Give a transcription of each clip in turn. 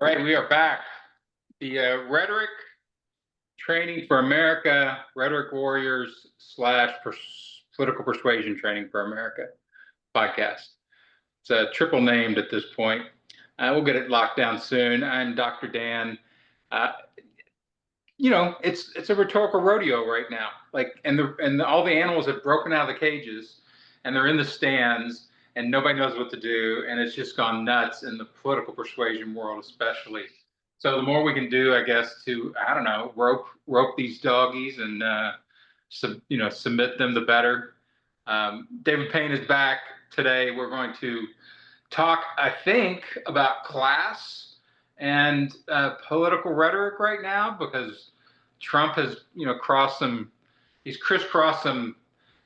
All right, we are back. The Rhetoric Training for America, Rhetoric Warriors / Political Persuasion Training for America podcast. It's triple named at this point. We'll get it locked down soon. I'm Dr. Dan. It's a rhetorical rodeo right now. And all the animals have broken out of the cages, and they're in the stands, and nobody knows what to do, and it's just gone nuts in the political persuasion world, especially. So the more we can do, I guess, to rope these doggies and submit them, the better. David Payne is back today. We're going to talk, I think, about class and political rhetoric right now, because Trump has he's crisscrossed some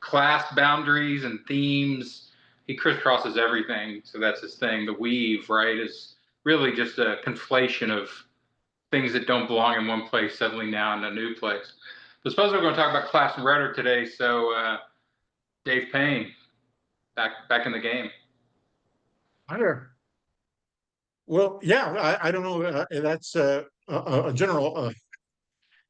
class boundaries and themes. He crisscrosses everything, so that's his thing. The weave, right, is really just a conflation of things that don't belong in one place suddenly now in a new place. But suppose we're going to talk about class and rhetoric today. So Dave Payne, back in the game. Hi there. Well, yeah, I don't know. That's a general.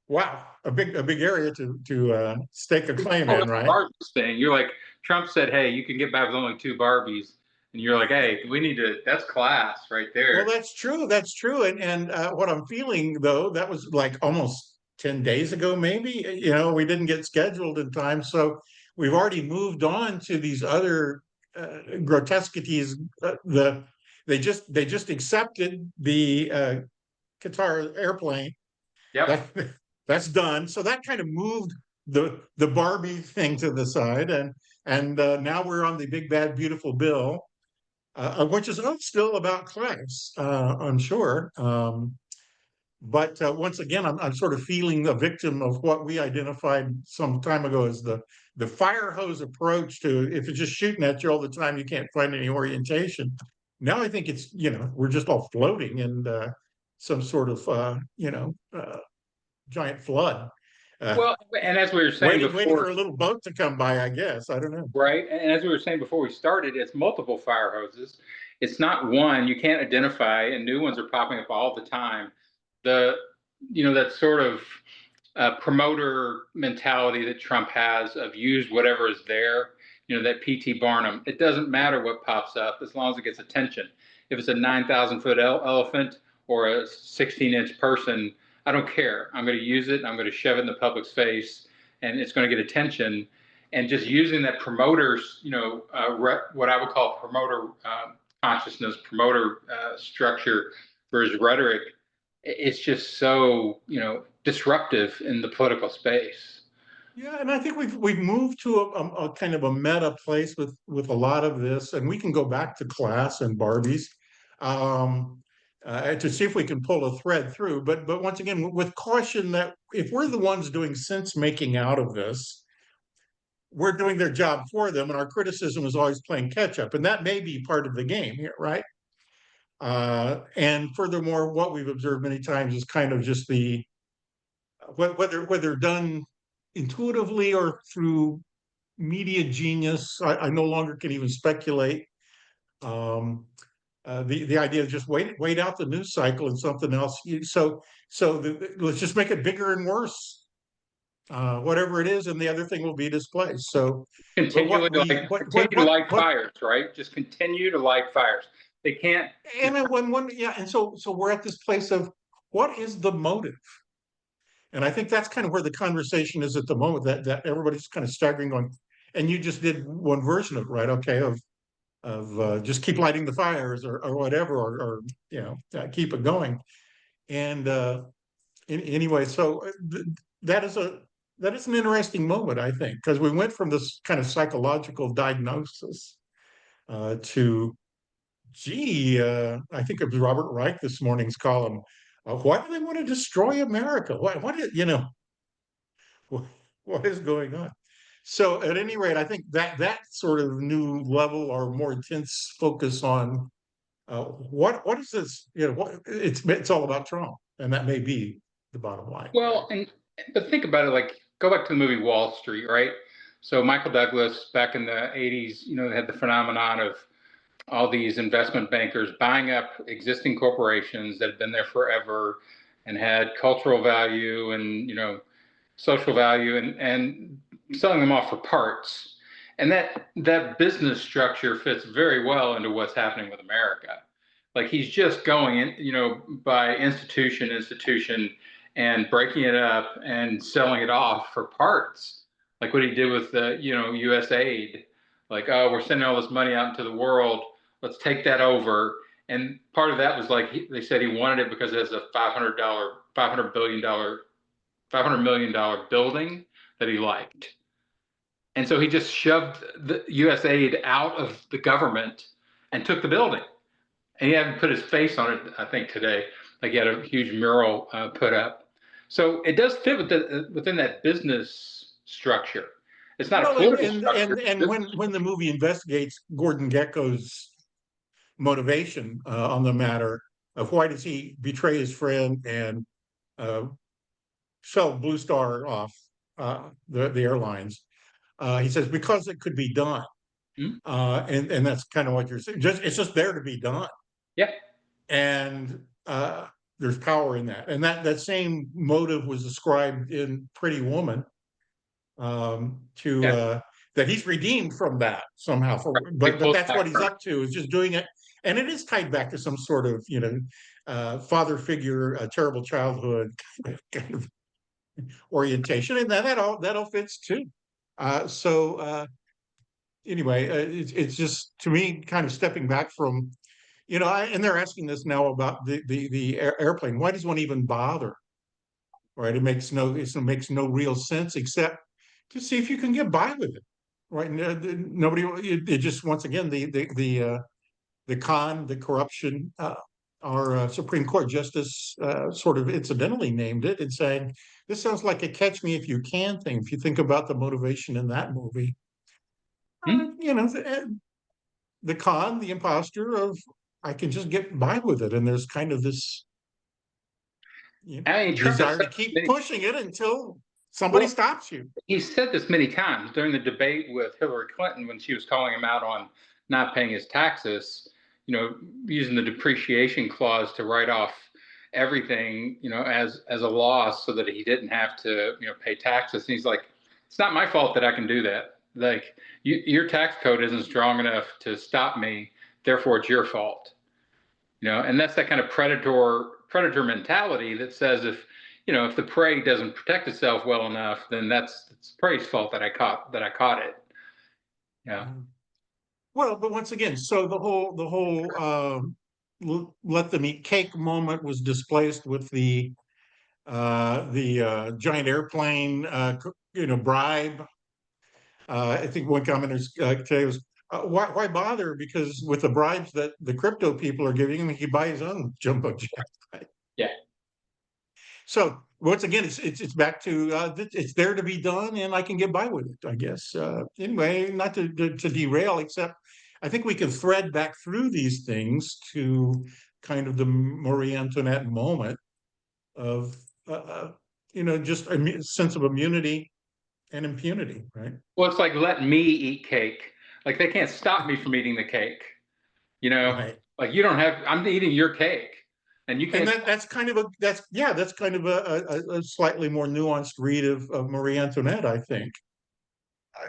Wow, a big area to stake a claim in, right? Barbies thing. You're like, Trump said, "Hey, you can get by with only 2 Barbies," and you're like, "Hey, we need to." That's class right there. Well, that's true. That's true. And what I'm feeling though, that was like almost 10 days ago, maybe. We didn't get scheduled in time, so we've already moved on to these other grotesquities. They just accepted the Qatar airplane. Yep. That's done. So that kind of moved the Barbie thing to the side, and now we're on the big bad beautiful bill, which is still about class, I'm sure. But once again, I'm sort of feeling a victim of what we identified some time ago as the fire hose approach to, if it's just shooting at you all the time, you can't find any orientation. Now I think it's, we're just all floating in some sort of, giant flood. Well, and as we were saying before, waiting for a little boat to come by, I guess. I don't know. Right. And as we were saying before we started, it's multiple fire hoses. It's not one. You can't identify, and new ones are popping up all the time. That sort of promoter mentality that Trump has of use whatever is there, that P.T. Barnum. It doesn't matter what pops up as long as it gets attention. If it's a 9,000-foot elephant or a 16-inch person, I don't care. I'm going to use it. I'm going to shove it in the public's face, and it's going to get attention. And just using that promoter's, what I would call promoter consciousness, promoter structure for his rhetoric, it's just so, disruptive in the political space. Yeah, and I think we've moved to a kind of a meta place with a lot of this, and we can go back to class and Barbies to see if we can pull a thread through. But once again, with caution that if we're the ones doing sense making out of this, we're doing their job for them, and our criticism is always playing catch up, and that may be part of the game here, right? And furthermore, what we've observed many times is kind of just the whether done intuitively or through media genius. I no longer can even speculate. The idea of just wait out the news cycle and something else. Let's just make it bigger and worse. Whatever it is, and the other thing will be displaced. So continue to light fires, right? Just continue to light fires. They can't. And so we're at this place of what is the motive? And I think that's kind of where the conversation is at the moment. That everybody's kind of staggering on, and you just did one version of it, right? Okay, of just keep lighting the fires or whatever, or keep it going. And anyway, so that is an interesting moment, I think, because we went from this kind of psychological diagnosis to, I think it was Robert Reich this morning's column. Why do they want to destroy America? What is going on? So at any rate, I think that sort of new level or more intense focus on what is this? It's all about Trump, and that may be the bottom line. Well, but think about it. Like, go back to the movie Wall Street, right? So Michael Douglas back in the 80s, had the phenomenon of all these investment bankers buying up existing corporations that had been there forever and had cultural value and, social value, and selling them off for parts. And that business structure fits very well into what's happening with America. Like he's just going in, by institution and breaking it up and selling it off for parts. Like what he did with the, US aid. Like, oh, we're sending all this money out into the world. Let's take that over. And part of that was like they said he wanted it because it has a $500 million building that he liked. And so he just shoved the US aid out of the government and took the building. And he hadn't put his face on it, I think, today. Like he had a huge mural put up. So it does fit within that business structure. It's not a Well, political structure. and when the movie investigates Gordon Gekko's motivation on the matter of why does he betray his friend and uh, sell Blue Star off the airlines, he says because it could be done, Mhm. and that's kind of what you're saying. It's just there to be done, Yeah. and there's power in that. And that same motive was described in Pretty Woman, to Yeah. that he's redeemed from that somehow. He But pulls that's back what he's from. up to, is just doing it, and it is tied back to some sort of father figure, terrible childhood kind of orientation, and that all fits too. So anyway, it's just to me kind of stepping back from, and they're asking this now about the airplane. Why does one even bother? Right? It makes no real sense except to see if you can get by with it. Right? Nobody. It just once again the corruption. Our Supreme Court justice sort of incidentally named it and saying, "This sounds like a catch me if you can thing." If you think about the motivation in that movie, Hmm? the con, the imposter of I can just get by with it, and there's kind of this I mean, Trump has desire said to keep many. pushing it until somebody Well, stops you. he said this many times during the debate with Hillary Clinton when she was calling him out on not paying his taxes, using the depreciation clause to write off everything, as a loss so that he didn't have to, pay taxes. And he's like, it's not my fault that I can do that. Like your tax code isn't strong enough to stop me, therefore it's your fault. And that's that kind of predator mentality that says if the prey doesn't protect itself well enough, then it's prey's fault that I caught it. Yeah. Well, but once again, so the whole let them eat cake moment was displaced with the giant airplane bribe. I think one commenter today was, why bother? Because with the bribes that the crypto people are giving him, he can buy his own jumbo jet. Right? Yeah. So once again, it's back to it's there to be done, and I can get by with it, I guess. Anyway, not to derail, except I think we can thread back through these things to kind of the Marie Antoinette moment of just a sense of immunity and impunity, right? Well, it's like let me eat cake. Like they can't stop me from eating the cake. You know, Right. like you don't have. I'm eating your cake, and you And can't. that's kind of a slightly more nuanced read of Marie Antoinette, I think. I,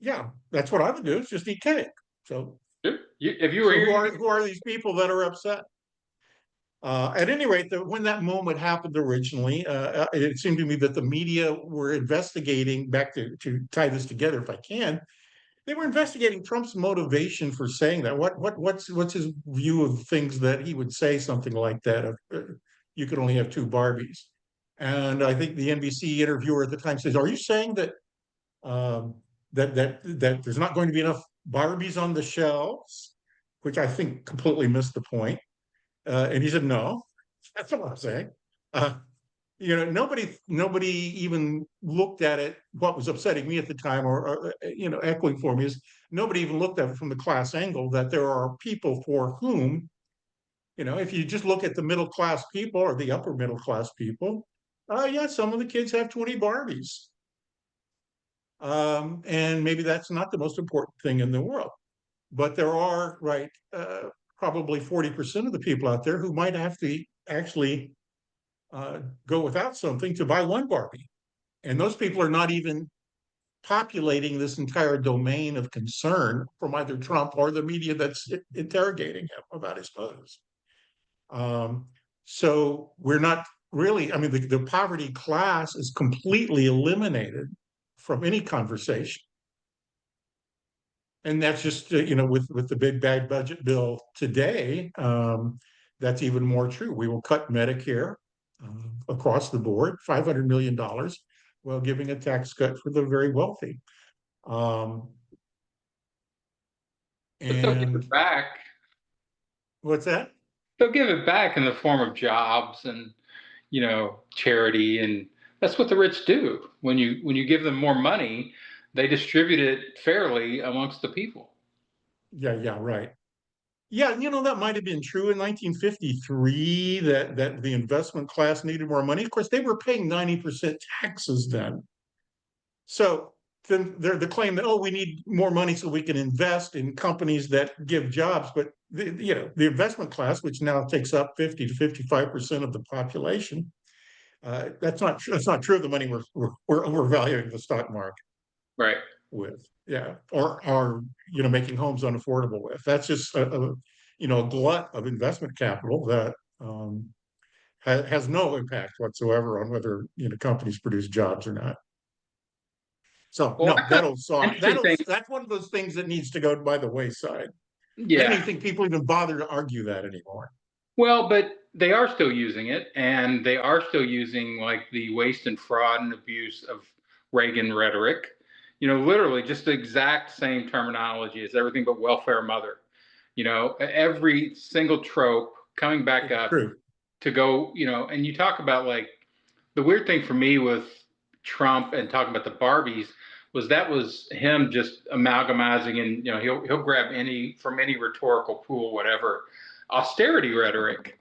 yeah, that's what I would do. Is just eat cake. So If you were so here, who are these people that are upset? At any rate, when that moment happened originally, it seemed to me that the media were investigating, back to tie this together if I can, they were investigating Trump's motivation for saying that. What's his view of things that he would say something like that? You could only have two Barbies. And I think the NBC interviewer at the time says, "Are you saying that um, that there's not going to be enough Barbies on the shelves?" Which I think completely missed the point. And he said, "No, that's what I'm saying." Uh, nobody even looked at it. What was upsetting me at the time, or echoing for me, is nobody even looked at it from the class angle, that there are people for whom, if you just look at the middle class people or the upper middle class people, yeah, some of the kids have 20 Barbies. And maybe that's not the most important thing in the world. but there are, right, probably 40% of the people out there who might have to actually go without something to buy one Barbie. And those people are not even populating this entire domain of concern from either Trump or the media that's interrogating him about his motives. So we're not really, I mean, the poverty class is completely eliminated from any conversation. And that's just, with the big bad budget bill today, that's even more true. We will cut Medicare across the board, $500 million, while giving a tax cut for the very wealthy. But they'll give And it back. what's that? They'll give it back in the form of jobs and, charity, and that's what the rich do. When you give them more money, they distribute it fairly amongst the people. Yeah, right. Yeah, that might have been true in 1953 that the investment class needed more money. Of course, they were paying 90% taxes then. So then the claim that, we need more money so we can invest in companies that give jobs, but the investment class, which now takes up 50 to 55% of the population, that's not true of the money we're overvaluing the stock market Right. with, yeah, or making homes unaffordable with. That's just a glut of investment capital that has no impact whatsoever on whether companies produce jobs or not. So Well, no, interesting thing. that's one of those things that needs to go by the wayside. I don't Yeah. even think people even bother to argue that anymore. Well, but they are still using it, and they are still using like the waste and fraud and abuse of Reagan rhetoric. Literally just the exact same terminology as everything but welfare mother. Every single trope coming back It's up true. to go, and you talk about like the weird thing for me with Trump and talking about the Barbies that was him just amalgamizing, and he'll grab any from any rhetorical pool, whatever, austerity rhetoric.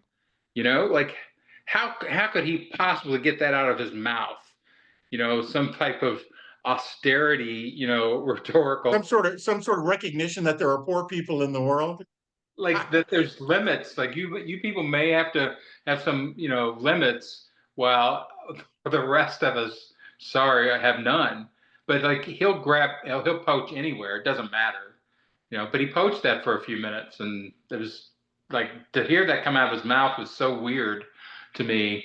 Like how could he possibly get that out of his mouth? Some type of austerity, rhetorical, Some sort of recognition that there are poor people in the world. like that there's limits. Like you people may have to have some, limits, while for the rest of us, sorry, I have none. But like he'll poach anywhere. It doesn't matter. But he poached that for a few minutes, and it was like to hear that come out of his mouth was so weird to me.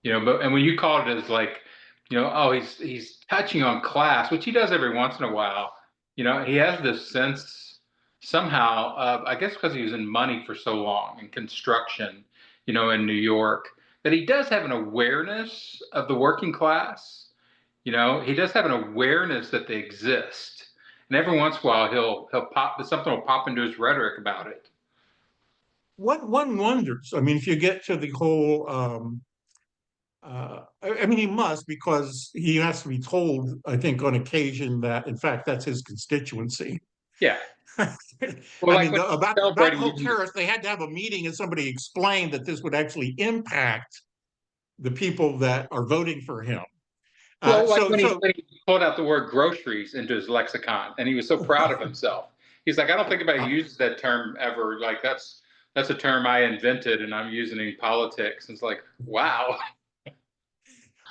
But and when you called it as like, oh, he's touching on class, which he does every once in a while. He has this sense somehow of, I guess, because he was in money for so long in construction, in New York, that he does have an awareness of the working class. He does have an awareness that they exist, and every once in a while he'll pop something will pop into his rhetoric about it. One wonders. I mean, if you get to the whole, I mean, he must, because he has to be told, I think, on occasion that, in fact, that's his constituency. Yeah. Well, I like mean, when about the celebrating whole using the, tariff, they had to have a meeting and somebody explained that this would actually impact the people that are voting for him. well, like So, when so he pulled out the word groceries into his lexicon, and he was so proud of himself. He's like, I don't think anybody uses that term ever. Like that's a term I invented, and I'm using it in politics. And it's like, wow.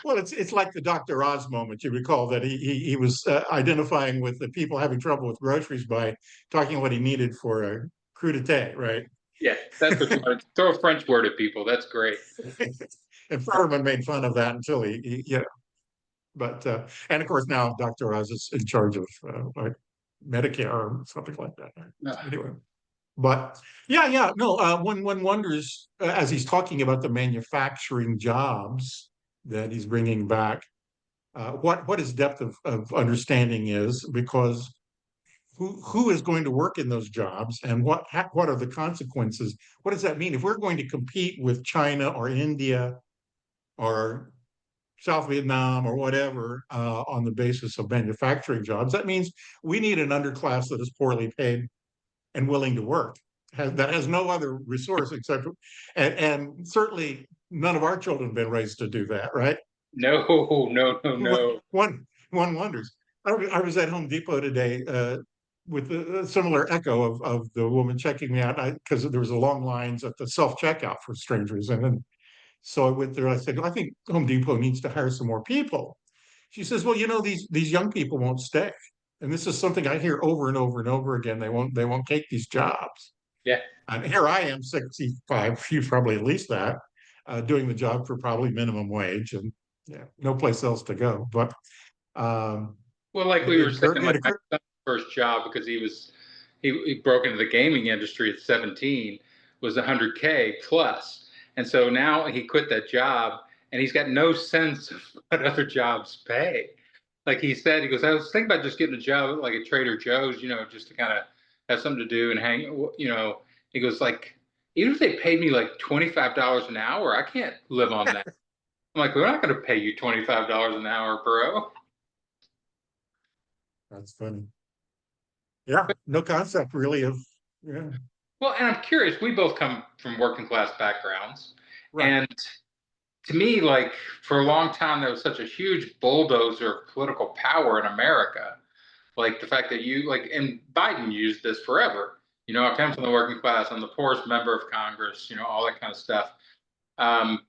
well, it's like the Dr. Oz moment. You recall that he was identifying with the people having trouble with groceries by talking what he needed for a crudité, right? Yeah, that's what you want to throw a French word at people. That's great. And Furman made fun of that until but and of course now Dr. Oz is in charge of like Medicare or something like that. So anyway, but yeah, no, one wonders as he's talking about the manufacturing jobs that he's bringing back, what his depth of understanding is, because who is going to work in those jobs, and what are the consequences? What does that mean if we're going to compete with China or India or South Vietnam or whatever on the basis of manufacturing jobs? That means we need an underclass that is poorly paid and willing to work, that has no other resource except, and certainly none of our children have been raised to do that, right? No, no, no, no. One wonders. I was at Home Depot today with a similar echo of the woman checking me out, because there was a long lines at the self-checkout for strangers. And so I went there. I said, I think Home Depot needs to hire some more people. She says, well, these young people won't stay. And this is something I hear over and over and over again. They won't take these jobs. Yeah. And here I am, 65, she's probably at least that, doing the job for probably minimum wage, and yeah, no place else to go. But um, Well, like it, we were it occurred, saying, it like my occurred. son's first job, because he broke into the gaming industry at 17, was 100K plus. And so now he quit that job and he's got no sense of what other jobs pay. Like he said, he goes, I was thinking about just getting a job at like a Trader Joe's, just to kind of have something to do and hang. He goes, like, even if they paid me like $25 an hour, I can't live on that. I'm like, we're not going to pay you $25 an hour, bro. That's funny. Yeah, no concept really of, yeah, Well, and I'm curious, we both come from working class backgrounds. right. And to me, like for a long time, there was such a huge bulldozer of political power in America. Like the fact that and Biden used this forever. I come from the working class, I'm the poorest member of Congress, all that kind of stuff. Um,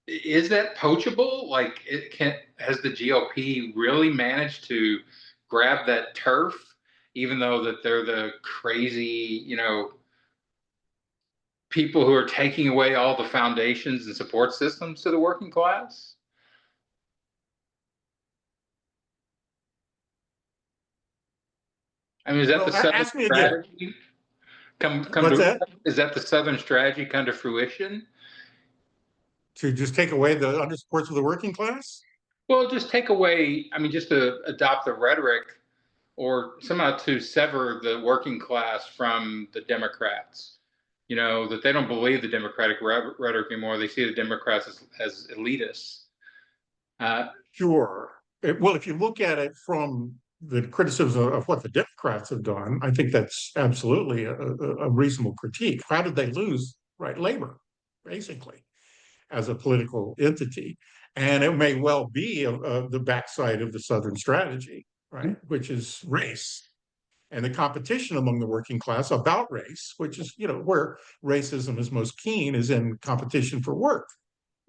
is that poachable? Like has the GOP really managed to grab that turf, even though that they're the crazy, people who are taking away all the foundations and support systems to the working class? I mean, is that the Well, Southern ask me again. strategy come What's to? that? Is that the Southern strategy come to fruition? To just take away the undersupports of the working class? Well, just take away. I mean, just to adopt the rhetoric, or somehow to sever the working class from the Democrats. That they don't believe the Democratic rhetoric anymore. They see the Democrats as elitists. Sure. Well, if you look at it from the criticism of what the Democrats have done, I think that's absolutely a reasonable critique. How did they lose, right? Labor, basically, as a political entity. And it may well be the backside of the Southern strategy, right? Which is race and the competition among the working class about race, which is, where racism is most keen, is in competition for work,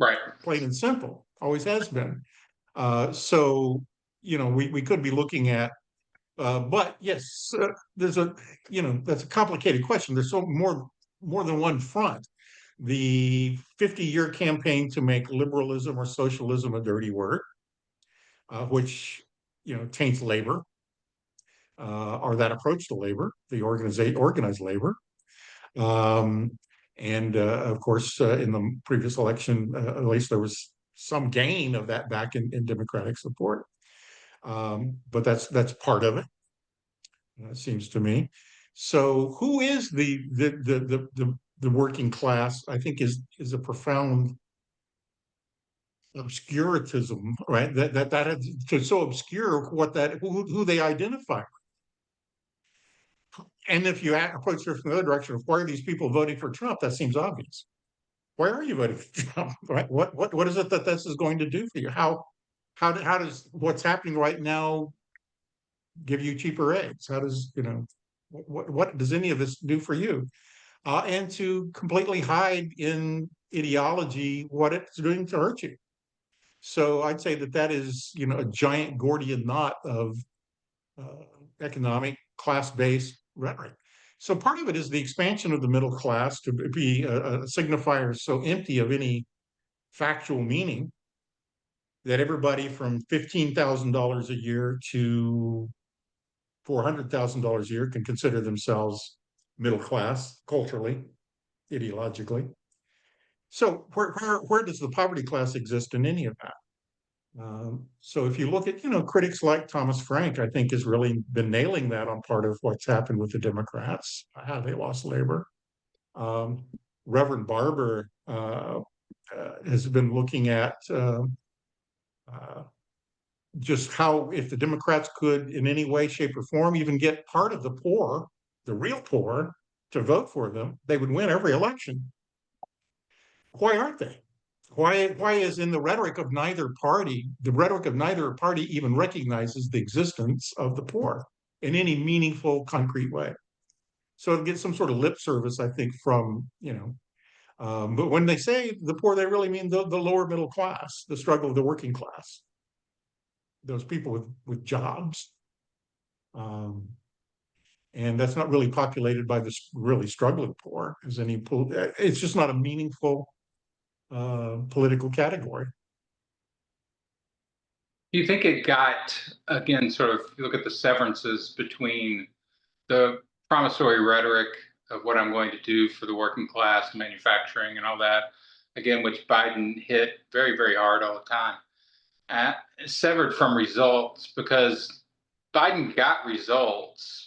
Right. plain and simple, always has been. So, we could be looking at, but yes, there's that's a complicated question. There's more than one front. The 50-year campaign to make liberalism or socialism a dirty word, which, taints labor, or that approach to labor, the organized labor. Um, and of course, in the previous election, at least there was some gain of that back in Democratic support. But that's part of it, seems to me. So, who is the working class? I think is a profound obscurantism, right? That is so obscure who they identify. And if you approach it from the other direction of why are these people voting for Trump, that seems obvious. Why are you voting for Trump? Right? What is it that this is going to do for you? How does what's happening right now give you cheaper eggs? How does what does any of this do for you? And to completely hide in ideology what it's doing to hurt you. So I'd say that is a giant Gordian knot of economic class-based rhetoric. So part of it is the expansion of the middle class to be a signifier so empty of any factual meaning that everybody from $15,000 a year to $400,000 a year can consider themselves middle class culturally, ideologically. So where does the poverty class exist in any of that? So if you look at, critics like Thomas Frank, I think has really been nailing that on part of what's happened with the Democrats, how they lost labor. Um, Reverend Barber has been looking at uh, just how if the Democrats could in any way, shape, or form even get part of the poor, the real poor, to vote for them, they would win every election. Why aren't they? Why is in the rhetoric of neither party, the rhetoric of neither party even recognizes the existence of the poor in any meaningful, concrete way. So it gets some sort of lip service, I think, from, but when they say the poor, they really mean the lower middle class, the struggle of the working class, those people with jobs. And that's not really populated by the really struggling poor as any, it's just not a meaningful political category. Do you think it got, again, sort of, you look at the severances between the promissory rhetoric of what I'm going to do for the working class, manufacturing, and all that, again, which Biden hit very, very hard all the time, severed from results, because Biden got results.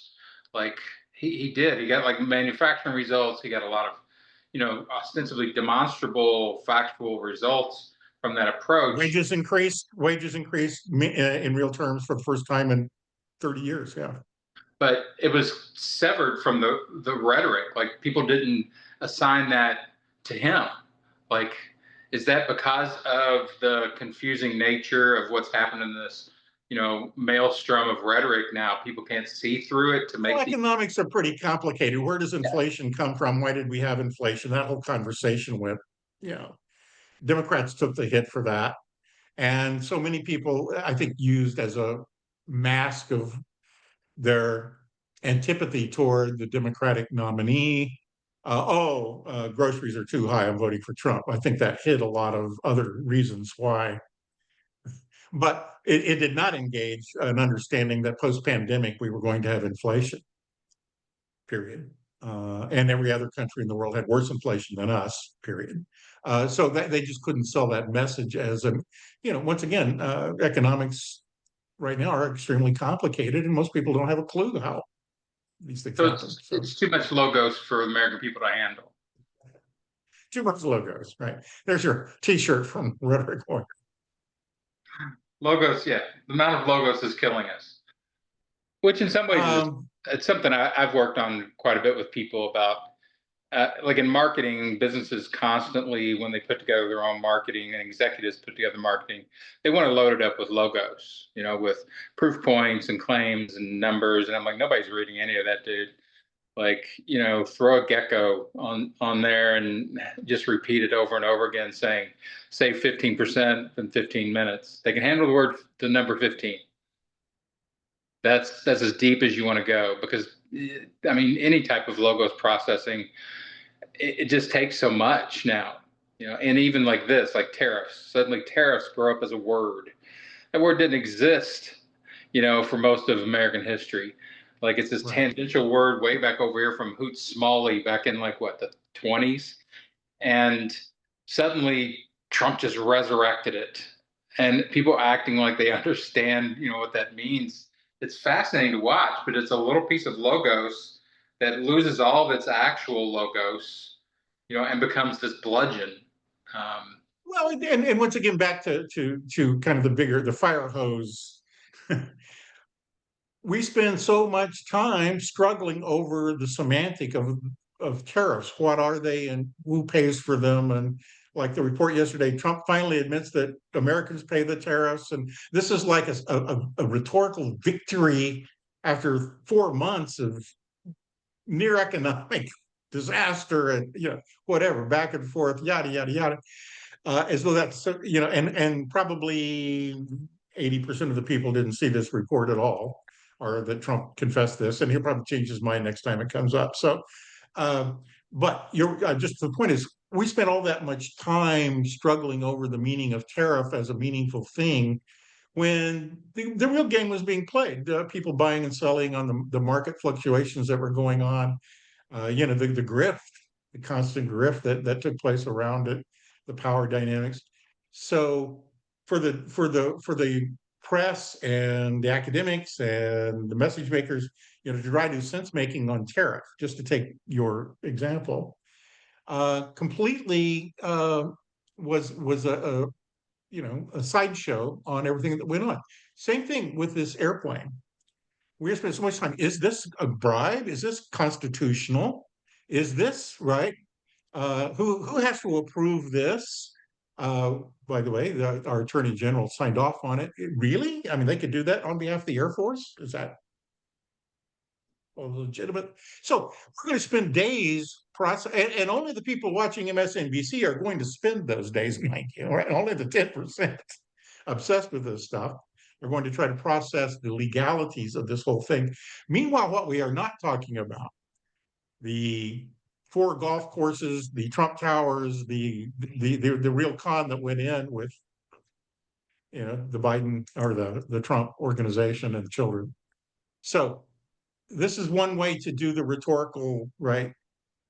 Like he did. He got like manufacturing results. He got a lot of, ostensibly demonstrable, factual results from that approach. Wages increased in real terms for the first time in 30 years. Yeah. But it was severed from the rhetoric. Like people didn't assign that to him. Like, is that because of the confusing nature of what's happened in this, maelstrom of rhetoric now? People can't see through it to make well, economics are pretty complicated. Where does inflation come from? Why did we have inflation? That whole conversation went, Democrats took the hit for that. And so many people, I think, used as a mask of their antipathy toward the Democratic nominee. Groceries are too high, I'm voting for Trump. I think that hid a lot of other reasons why. But it did not engage an understanding that post-pandemic we were going to have inflation, period. And every other country in the world had worse inflation than us, period. So that they just couldn't sell that message as once again, economics right now are extremely complicated, and most people don't have a clue how these things happen. So it's too much logos for American people to handle. Too much logos, right? There's your T-shirt from Rhetoric Warrior. Logos, yeah. The amount of logos is killing us. Which in some ways it's something I've worked on quite a bit with people about. Like in marketing, businesses constantly, when they put together their own marketing and executives put together marketing, they want to load it up with logos, with proof points and claims and numbers. And I'm like, nobody's reading any of that, dude. Like, throw a gecko on there and just repeat it over and over again, saying, save 15% in 15 minutes. They can handle the number 15. That's as deep as you want to go, because I mean, any type of logos processing, it just takes so much now, and even like this, like tariffs, suddenly tariffs grow up as a word. That word didn't exist, for most of American history. Like it's this tangential word way back over here from Hoot Smalley back in like what, the 20s. And suddenly Trump just resurrected it, and people acting like they understand, what that means. It's fascinating to watch, but it's a little piece of logos that loses all of its actual logos, and becomes this bludgeon. Well, and once again, back to kind of the fire hose. We spend so much time struggling over the semantic of tariffs. What are they, and who pays for them? And like the report yesterday, Trump finally admits that Americans pay the tariffs, and this is like a rhetorical victory after 4 months of near economic disaster and whatever, back and forth, yada yada yada. As though that's and probably 80% of the people didn't see this report at all, or that Trump confessed this, and he'll probably change his mind next time it comes up. So, but you're just the point is, we spent all that much time struggling over the meaning of tariff as a meaningful thing, when the real game was being played. People buying and selling on the market fluctuations that were going on. The grift, the constant grift that took place around it, the power dynamics. So for the press and the academics and the message makers, to try to do sense making on tariff, just to take your example, completely was a sideshow on everything that went on. Same thing with this airplane. We spent so much time. Is this a bribe? Is this constitutional? Is this right? Who has to approve this? By the way, our Attorney General signed off on it. Really? I mean, they could do that on behalf of the Air Force? Is that legitimate. So we're going to spend days process, and only the people watching MSNBC are going to spend those days, mind you, right? Only the 10% obsessed with this stuff are going to try to process the legalities of this whole thing. Meanwhile, what we are not talking about, the 4 golf courses, the Trump towers, the real con that went in with the Biden or the Trump organization and the children. So this is one way to do the rhetorical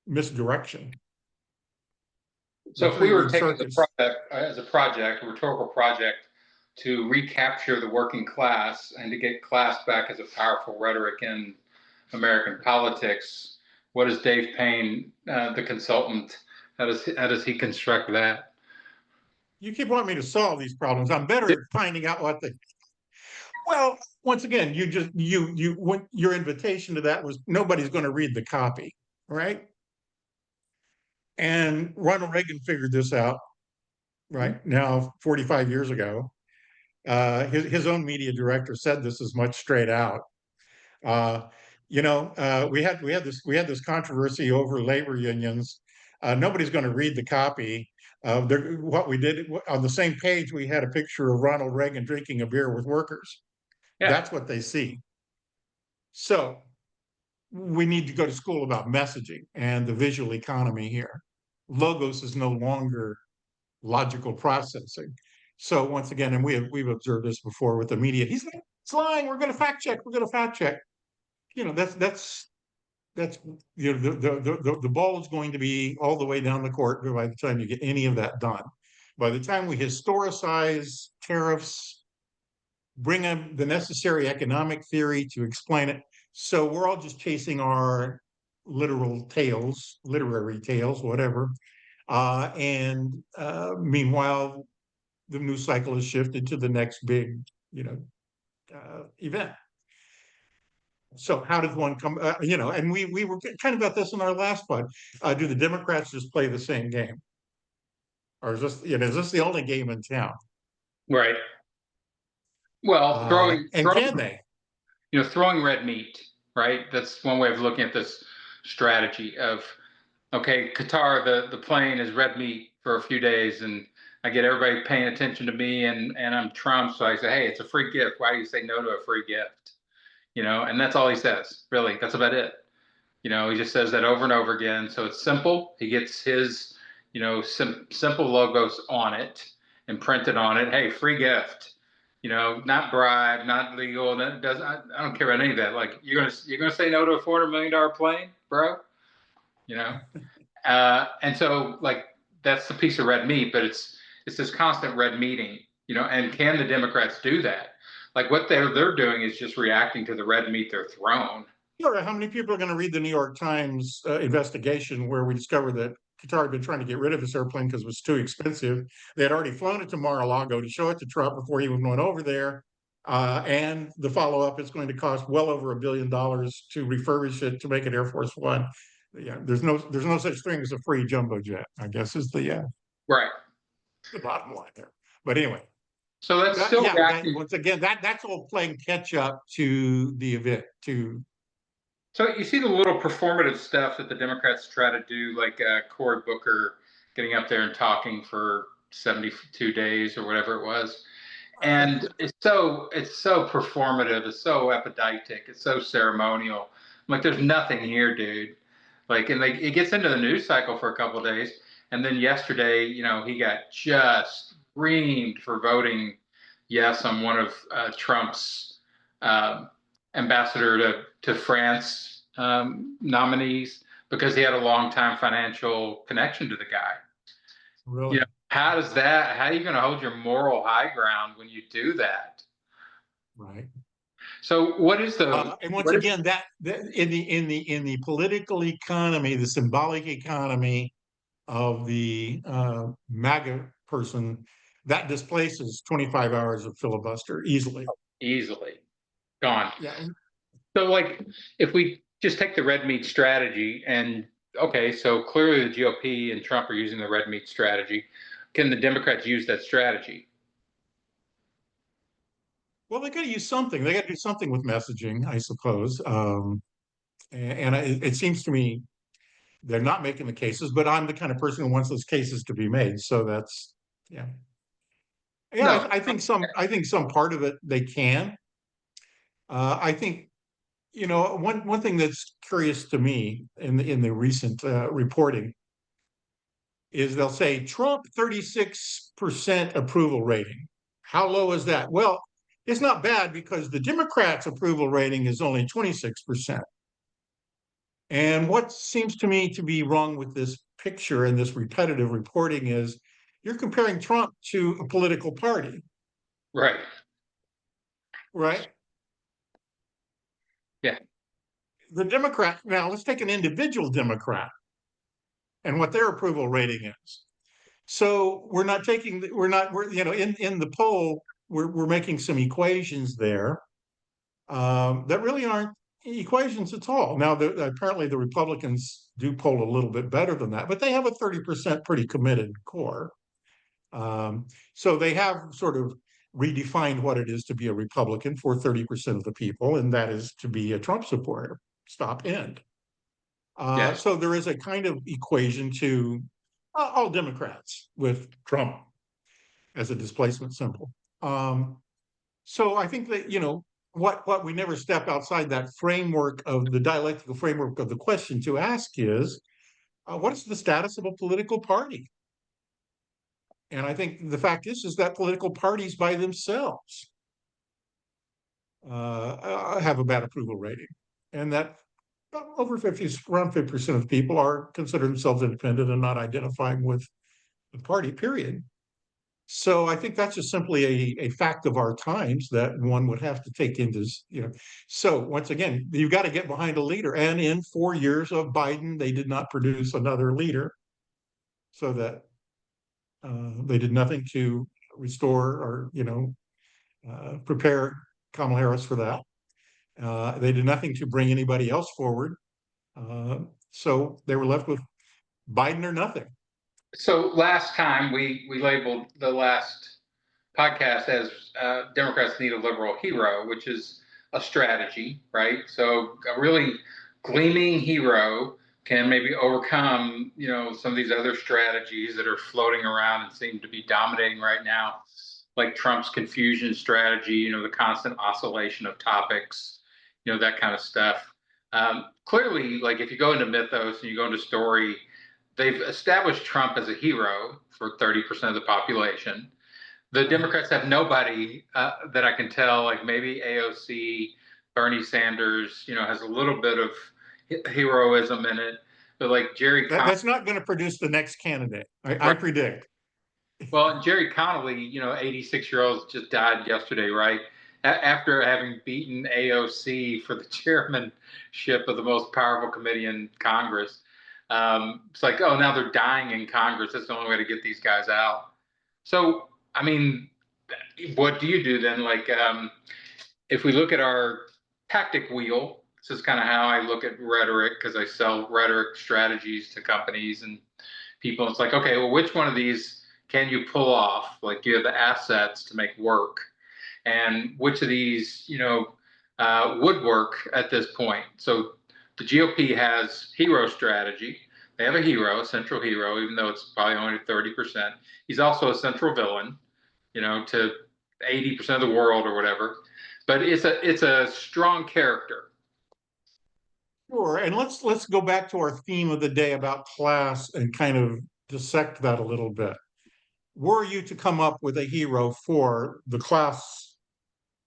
misdirection. So if we were taking the circuits. project as a project, a rhetorical project, to recapture the working class and to get class back as a powerful rhetoric in American politics, what does Dave Payne, the consultant, how does he construct that? You keep wanting me to solve these problems. I'm better at finding out what the. Well, once again, your invitation to that was nobody's going to read the copy, right? And Ronald Reagan figured this out right now 45 years ago. His own media director said this as much straight out. We had this controversy over labor unions. Nobody's going to read the copy. What we did on the same page, we had a picture of Ronald Reagan drinking a beer with workers. Yeah. That's what they see. So we need to go to school about messaging and the visual economy here. Logos is no longer logical processing. So once again, and we've observed this before with the media, he's lying. We're going to fact check. We're going to fact check. That's the ball is going to be all the way down the court by the time you get any of that done. By the time we historicize tariffs, bring in the necessary economic theory to explain it, so we're all just chasing our literary tales, whatever. Meanwhile, the news cycle has shifted to the next big, event. So how does one come, and we were kind of about this in our last one. Do the Democrats just play the same game? Or is this the only game in town? Right. Well, can they? Throwing red meat, right? That's one way of looking at this strategy of, okay, Qatar, the plane is red meat for a few days, and I get everybody paying attention to me, and I'm Trump, so I say, hey, it's a free gift. Why do you say no to a free gift? And that's all he says, really. That's about it. He just says that over and over again. So it's simple. He gets his, simple logos on it and printed on it. Hey, free gift. Not bribe, not legal. That doesn't. I don't care about any of that. Like you're gonna say no to a $400 million plane, bro. And so like that's the piece of red meat. But it's this constant red meating. And can the Democrats do that? Like what they're doing is just reacting to the red meat they're thrown. Sure. How many people are going to read the New York Times investigation where we discovered that Qatar had been trying to get rid of this airplane because it was too expensive? They had already flown it to Mar-a-Lago to show it to Trump before he even went over there. And the follow-up is going to cost well over $1 billion to refurbish it to make it Air Force One. Yeah, there's no such thing as a free jumbo jet, I guess is the right. The bottom line there. But anyway. So that's still once again, that's all playing catch up to the event. So you see the little performative stuff that the Democrats try to do, like Cory Booker getting up there and talking for 72 days or whatever it was, and it's so performative, it's so epidictic, it's so ceremonial. I'm like, there's nothing here, dude. And it gets into the news cycle for a couple of days, and then yesterday, he got just reamed for voting yes on one of Trump's ambassador to France nominees because he had a long-time financial connection to the guy. Really? How are you going to hold your moral high ground when you do that? Right. So what is the and once again that in the political economy, the symbolic economy of the MAGA person, that displaces 25 hours of filibuster easily gone. Yeah. So if we just take the red meat strategy and okay, so clearly the GOP and Trump are using the red meat strategy. Can the Democrats use that strategy? Well, they got to use something. They got to do something with messaging, I suppose. And it seems to me they're not making the cases, but I'm the kind of person who wants those cases to be made. So that's, yeah. Yeah, No. I think some part of it they can. I think, one thing that's curious to me in the recent reporting is they'll say Trump 36% approval rating. How low is that? Well, it's not bad because the Democrats' approval rating is only 26%. And what seems to me to be wrong with this picture and this repetitive reporting is you're comparing Trump to a political party, Right. right? Yeah. The Democrat, now let's take an individual Democrat and what their approval rating is. So in the poll, we're making some equations there that really aren't equations at all. Now, apparently the Republicans do poll a little bit better than that, but they have a 30% pretty committed core. So they have sort of redefined what it is to be a Republican for 30% of the people, and that is to be a Trump supporter. Stop, end. Yes. So there is a kind of equation to all Democrats with Trump as a displacement symbol. So I think that, what we never step outside that framework of the dialectical framework of the question to ask is, what is the status of a political party? And I think the fact is that political parties by themselves have a bad approval rating, and that over 50, around 50% of people are consider themselves independent and not identifying with the party. Period. So I think that's just simply a fact of our times that one would have to take into. So once again, you've got to get behind a leader. And in 4 years of Biden, they did not produce another leader, so that they did nothing to restore or prepare Kamala Harris for that. They did nothing to bring anybody else forward. So they were left with Biden or nothing. So last time we labeled the last podcast as Democrats need a liberal hero, which is a strategy, right? So a really gleaming hero can maybe overcome, some of these other strategies that are floating around and seem to be dominating right now, like Trump's confusion strategy, the constant oscillation of topics, that kind of stuff. Clearly, like if you go into mythos and you go into story, they've established Trump as a hero for 30% of the population. The Democrats have nobody that I can tell, like maybe AOC, Bernie Sanders, has a little bit of heroism in it, but like That's not going to produce the next candidate. I right. predict. Well, Jerry Connolly, 86-year-old, just died yesterday, right? After having beaten AOC for the chairmanship of the most powerful committee in Congress. It's like, oh, now they're dying in Congress. That's the only way to get these guys out. So, I mean, what do you do then? Like, if we look at our tactic wheel, this is kind of how I look at rhetoric because I sell rhetoric strategies to companies and people. It's like, okay, well, which one of these can you pull off? Like, you have the assets to make work, and which of these, would work at this point? So the GOP has hero strategy. They have a hero, a central hero, even though it's probably only 30%. He's also a central villain, to 80% of the world or whatever. But it's a strong character. Sure. And let's go back to our theme of the day about class and kind of dissect that a little bit. Were you to come up with a hero for the class,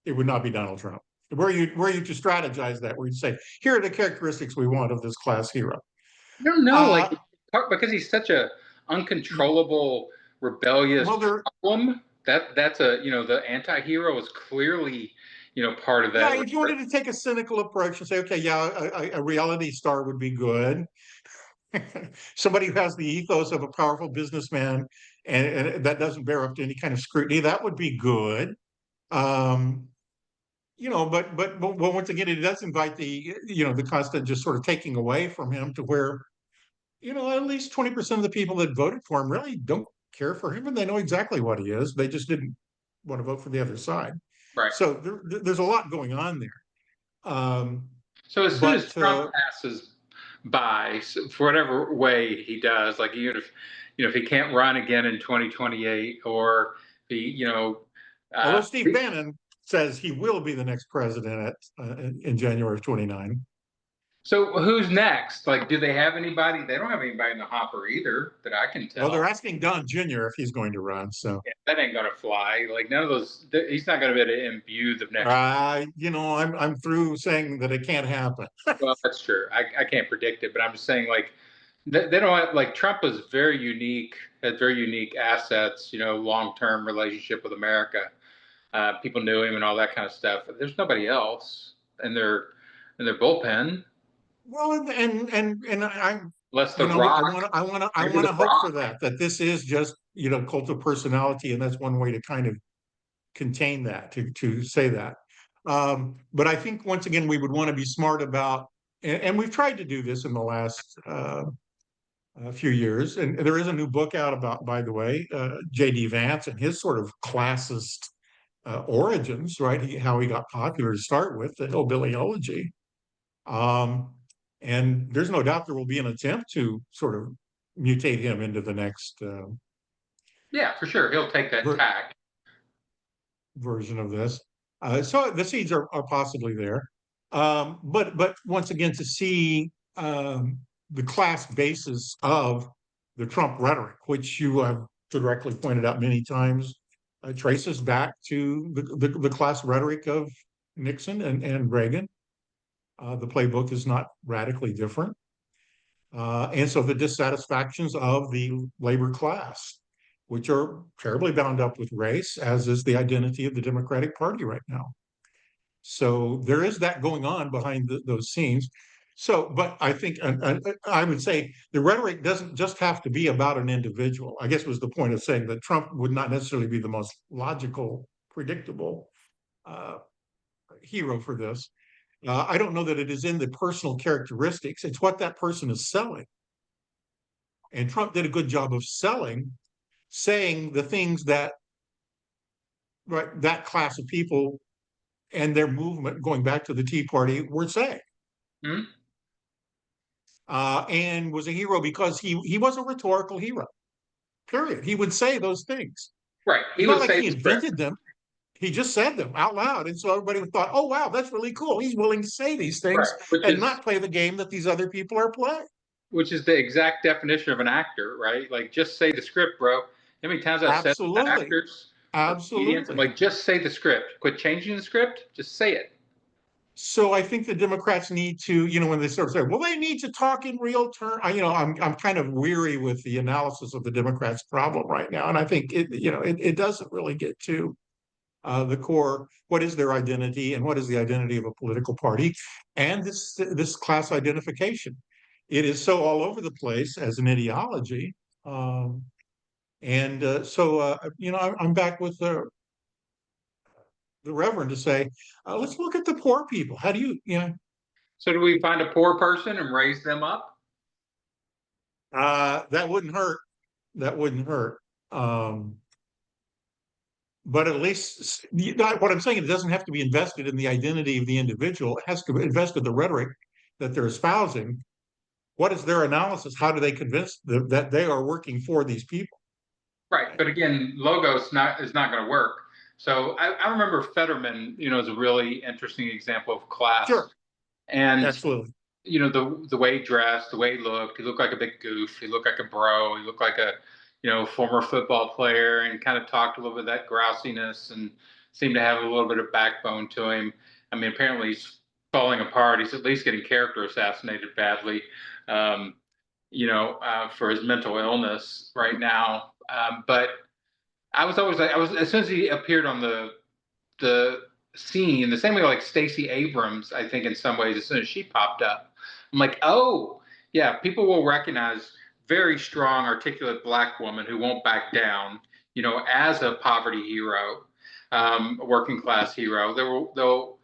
it would not be Donald Trump. Were you to strategize that, where you say, here are the characteristics we want of this class hero? I don't know, like because he's such a uncontrollable, rebellious problem. That's the anti-hero is clearly, part of that. Yeah, if you wanted to take a cynical approach and say, okay, yeah, a reality star would be good. Somebody who has the ethos of a powerful businessman and that doesn't bear up to any kind of scrutiny, that would be good. But once again, it does invite the constant just sort of taking away from him to where, at least 20% of the people that voted for him really don't care for him and they know exactly what he is. They just didn't want to vote for the other side. Right. So there's a lot going on there. So as soon as But Trump passes by, for whatever way he does, like even if if he can't run again in 2028, or if he although uh, Steve Bannon says he will be the next president in January of 29. so who's next? Like, do they have anybody? They don't have anybody in the hopper either that I can Well, they're tell. asking Don Jr. if he's going to run. So, Yeah, that ain't gonna fly. Like none of those. He's not gonna be able to imbue the next. I'm through saying that it can't happen. Well, that's true. I can't predict it, but I'm just saying like they don't have, like Trump is very unique, had very unique assets. Long term relationship with America. People knew him and all that kind of stuff. There's nobody else in their bullpen, Well, and unless The Rock. I Maybe want The to hope for Rock. that this is just cult of personality, and that's one way to kind of contain that, to say that. But I think once again we would want to be smart about, and we've tried to do this in the last few years. And there is a new book out about, by the way, J.D. Vance and his sort of classist origins, right? How he got popular to start with, the hillbillyology. Um, and there's no doubt there will be an attempt to sort of mutate him into the next Yeah, for sure. He'll take that ver tack. version of this. So the seeds are possibly there. But once again, to see the class basis of the Trump rhetoric, which you have directly pointed out many times, traces back to the class rhetoric of Nixon and Reagan. The playbook is not radically different. And so the dissatisfactions of the labor class, which are terribly bound up with race, as is the identity of the Democratic Party right now. So there is that going on behind those scenes. So, but I think I would say the rhetoric doesn't just have to be about an individual. I guess was the point of saying that Trump would not necessarily be the most logical, predictable uh, hero for this. I don't know that it is in the personal characteristics. It's what that person is selling. And Trump did a good job of saying the things that that class of people and their movement, going back to the Tea Party, were saying. Hmm? And was a hero because he was a rhetorical hero. Period. He would say those things. Right. He It's not would like say he the script. invented them. He just said them out loud. And so everybody thought, oh, wow, that's really cool. He's willing to say these Right. things Which and is not play the game that these other people are playing. which is the exact definition of an actor, right? Like just say the script, bro. How many times I've said to Absolutely. actors or comedians, I'm Absolutely. like, just say the script. Quit changing the script. Just say it. So I think the Democrats need to, when they sort of say, well, they need to talk in real terms. I'm kind of weary with the analysis of the Democrats' problem right now, and I think it doesn't really get to the core. What is their identity, and what is the identity of a political party, and this class identification? It is so all over the place as an ideology, and I'm back with the Reverend to say, let's look at the poor people. How do So do we find a poor person and raise them up? that wouldn't hurt. That wouldn't hurt. Um, but at least what I'm saying, it doesn't have to be invested in the identity of the individual. It has to invest in the rhetoric that they're espousing. What is their analysis? How do they convince that they are working for these people? Right. Right. But again, logos is not going to work. So I remember Fetterman, is a really interesting example of class. Sure. And Absolutely. the way he dressed, the way he looked like a big goof. He looked like a bro. He looked like a former football player, and kind of talked a little bit of that grousiness, and seemed to have a little bit of backbone to him. I mean, apparently he's falling apart. He's at least getting character assassinated badly, um, for his mental illness right now. But I was always like, as soon as he appeared on the scene, the same way like Stacey Abrams, I think in some ways, as soon as she popped up, I'm like, oh yeah, people will recognize very strong, articulate black woman who won't back down, as a poverty hero, a working class hero. They'll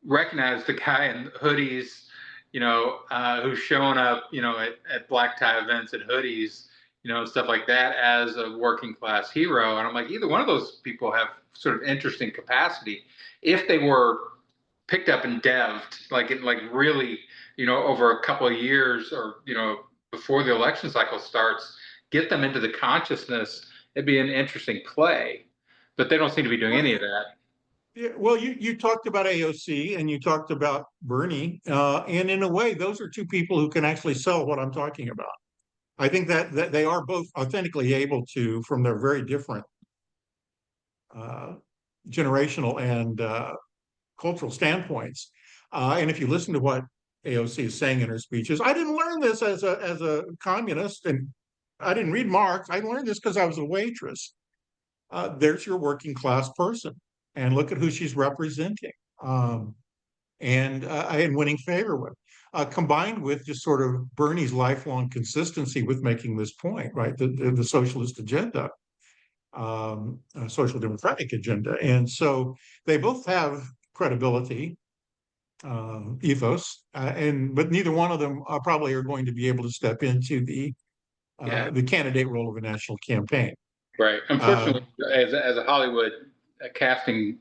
recognize the guy in hoodies, who's showing up, at black tie events and hoodies, and stuff like that as a working class hero. And I'm like, either one of those people have sort of interesting capacity if they were picked up and devved, like really, over a couple of years, or before the election cycle starts, get them into the consciousness. It'd be an interesting play, but they don't seem to be doing Well, any of that. yeah, well, you talked about AOC and you talked about Bernie, and in a way, those are two people who can actually sell what I'm talking about. I think that they are both authentically able to, from their very different uh, generational and cultural standpoints. And if you listen to what AOC is saying in her speeches, I didn't learn this as a communist, and I didn't read Marx. I learned this because I was a waitress. There's your working class person, and look at who she's representing, um, and winning favor with. Combined with just sort of Bernie's lifelong consistency with making this point, right? The socialist agenda, social democratic agenda. And so they both have credibility, ethos, but neither one of them probably are going to be able to step into Yeah, the candidate role of a national campaign. right. Uh, Unfortunately, as a Hollywood casting,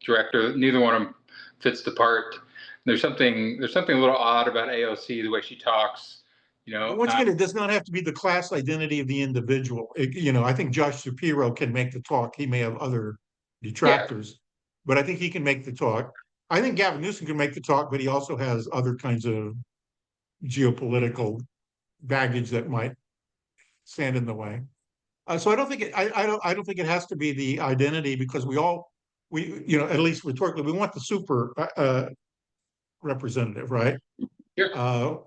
director, neither one of them fits the part. There's something a little odd about AOC, the way she talks. Once again, it does not have to be the class identity of the individual. I think Josh Shapiro can make the talk. He may have other Yeah, detractors, but I think he can make the talk. I think Gavin Newsom can make the talk, but he also has other kinds of geopolitical baggage that might stand in the way. So I don't think it has to be the identity, because at least rhetorically, we want the super representative, right? sure.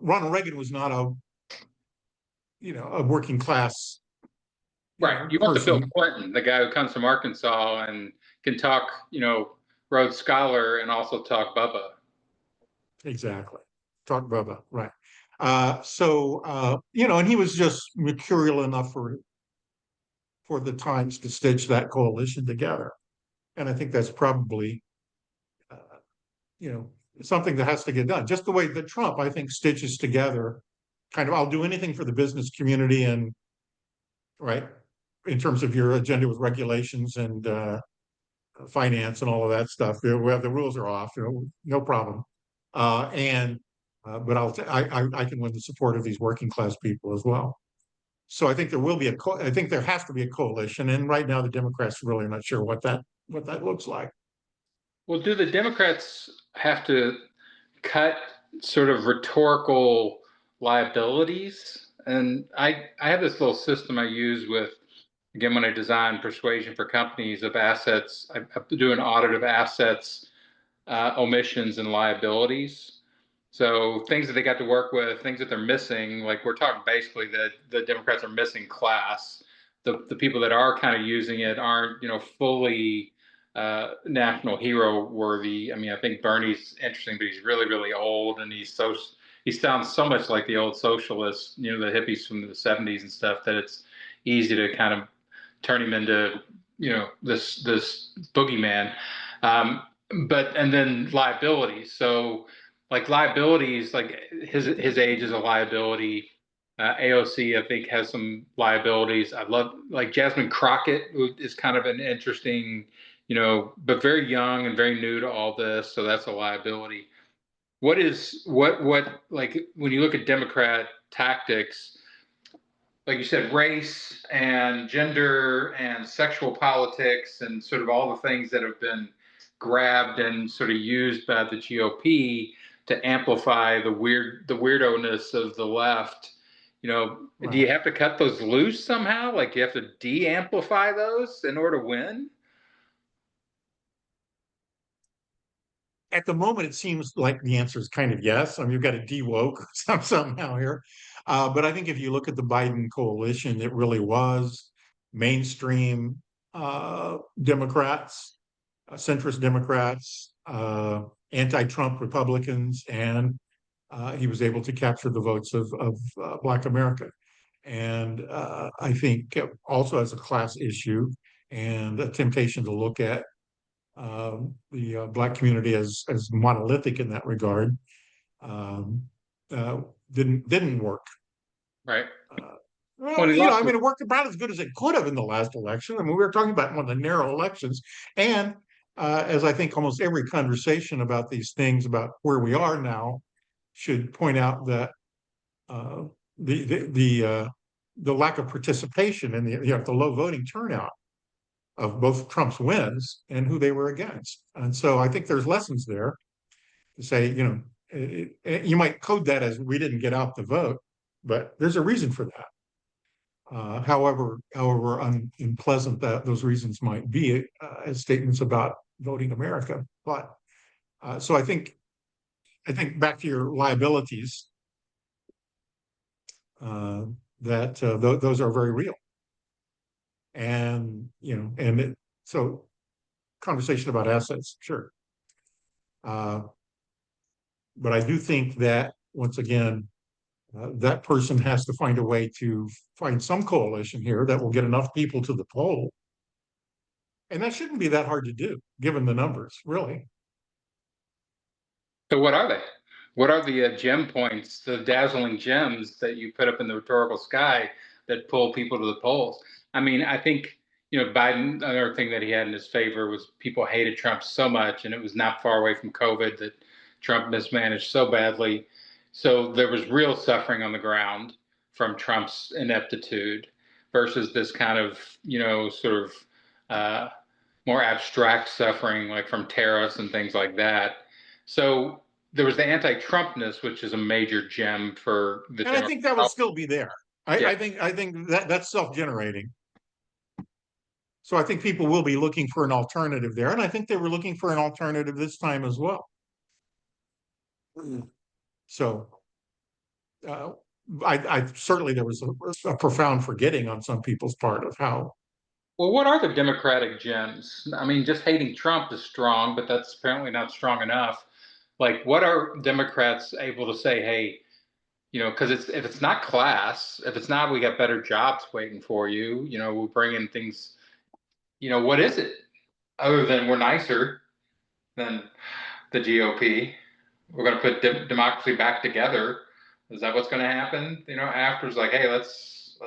Ronald Reagan was not a working class, Right. You want the Bill person. Clinton, the guy who comes from Arkansas and can talk, Rhodes Scholar and also talk Bubba. Exactly. Talk Bubba, right. And he was just mercurial enough for the times to stitch that coalition together. And I think that's probably, uh, you know, something that has to get done. Just the way that Trump, I think, stitches together kind of, I'll do anything for the business community, and right, in terms of your agenda with regulations and finance and all of that stuff, where the rules are off, no problem. And but I can win the support of these working class people as well. So I think there will be I think there has to be a coalition, and right now the Democrats really are not sure what that looks like. Well, do the Democrats have to cut sort of rhetorical liabilities? And I have this little system I use with, again, when I design persuasion for companies of assets. I do an audit of assets, omissions, and liabilities. So things that they got to work with, things that they're missing, like we're talking basically that the Democrats are missing class. The people that are kind of using it aren't, fully national hero worthy. I mean, I think Bernie's interesting, but he's really, really old, and he sounds so much like the old socialists, the hippies from the '70s and stuff, that it's easy to kind of turn him into, this boogeyman. Um, and then liabilities. So like liabilities, like his age is a liability. AOC, I think, has some liabilities. I love, like, Jasmine Crockett is kind of an interesting, but very young and very new to all this, so that's a liability. What like when you look at Democrat tactics, like you said, race and gender and sexual politics and sort of all the things that have been grabbed and sort of used by the GOP to amplify the weirdo-ness of the left. Do you Right. have to cut those loose somehow? Like, you have to de-amplify those in order to win? At the moment, it seems like the answer is kind of yes. I mean, you've got to de-woke somehow here. But I think if you look at the Biden coalition, it really was mainstream Democrats, centrist Democrats, anti-Trump Republicans, and he was able to capture the votes of Black America. And I think also as a class issue and a temptation to look at the Black community as monolithic in that regard, um, uh, didn't work. Right. Uh, When well, he lost I the mean, it worked about as good as it could have in the last election. I mean, we were talking about one of the narrow elections, and as I think almost every conversation about these things, about where we are now, should point out that uh, the lack of participation and the low voting turnout of both Trump's wins and who they were against. And so I think there's lessons there to say, you might code that as we didn't get out the vote, but there's a reason for that. However unpleasant that those reasons might be, as statements about voting America. But so I think back to your liabilities, that those are very real, and so conversation about assets, sure, but I do think that once again, that person has to find a way to find some coalition here that will get enough people to the poll. And that shouldn't be that hard to do, given the numbers, really. So what are they? What are the gem points, the dazzling gems that you put up in the rhetorical sky that pull people to the polls? I mean, I think, Biden, another thing that he had in his favor was people hated Trump so much, and it was not far away from COVID that Trump mismanaged so badly. So there was real suffering on the ground from Trump's ineptitude versus this kind of, sort of more abstract suffering, like from tariffs and things like that. So there was the anti-Trumpness, which is a major gem for the. And I think that will still be there. Yeah. I think that that's self-generating. So I think people will be looking for an alternative there, and I think they were looking for an alternative this time as well. So I certainly there was a profound forgetting on some people's part of how. Well, what are the Democratic gems? I mean, just hating Trump is strong, but that's apparently not strong enough. Like, what are Democrats able to say, hey, because if it's not class, if it's not we got better jobs waiting for you, we'll bring in things, what is it other than we're nicer than the GOP? We're going to put democracy back together. Is that what's going to happen? After it's like, hey, let's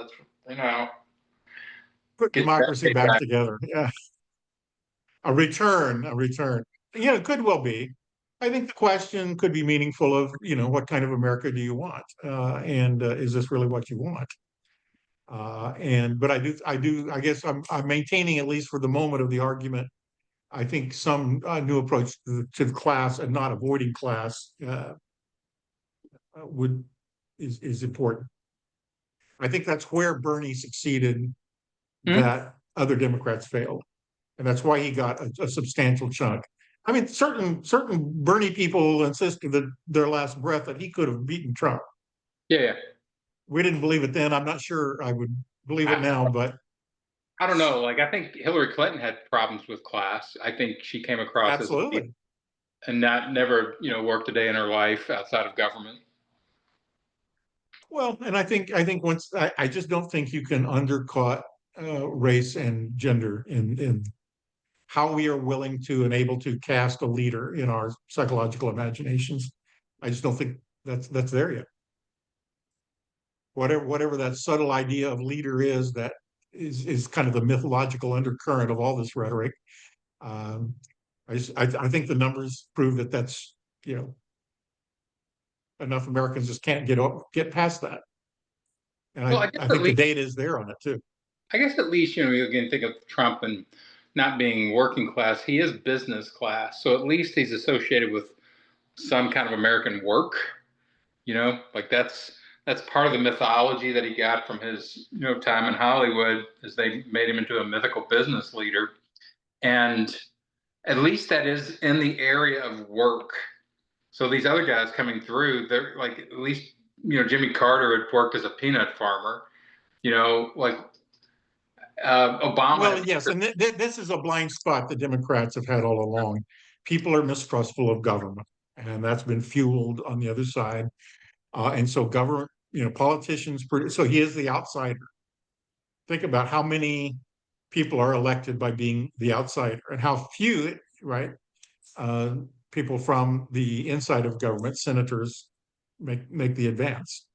Put get democracy back together. Yeah. A return. Yeah, it could well be. I think the question could be meaningful of, what kind of America do you want? And is this really what you want? But I guess I'm maintaining, at least for the moment of the argument, I think some new approach to the class and not avoiding class is important. I think that's where Bernie succeeded, that other Democrats failed, and that's why he got a substantial chunk. I mean, certain Bernie people insist to their last breath that he could have beaten Trump. Yeah. We didn't believe it then. I'm not sure I would believe it now, but I don't know. Like, I think Hillary Clinton had problems with class. I think she came across absolutely, and never, worked a day in her life outside of government. Well, and I think once I just don't think you can undercut race and gender in how we are willing to and able to cast a leader in our psychological imaginations. I just don't think that's there yet. Whatever that subtle idea of leader is, that is kind of the mythological undercurrent of all this rhetoric. I think the numbers prove that that's enough Americans just can't get past that. And Well, I think the data is there on it too. I guess at least, you can think of Trump and not being working class. He is business class. So at least he's associated with some kind of American work, like that's part of the mythology that he got from his, time in Hollywood, is they made him into a mythical business leader. And at least that is in the area of work. So these other guys coming through, they're like, at least, Jimmy Carter had worked as a peanut farmer, like Obama. Well, yes, and this is a blind spot the Democrats have had all along. People are mistrustful of government, and that's been fueled on the other side. And so government, politicians, so he is the outsider. Think about how many people are elected by being the outsider, and how few, right, people from the inside of government, senators, make the advance.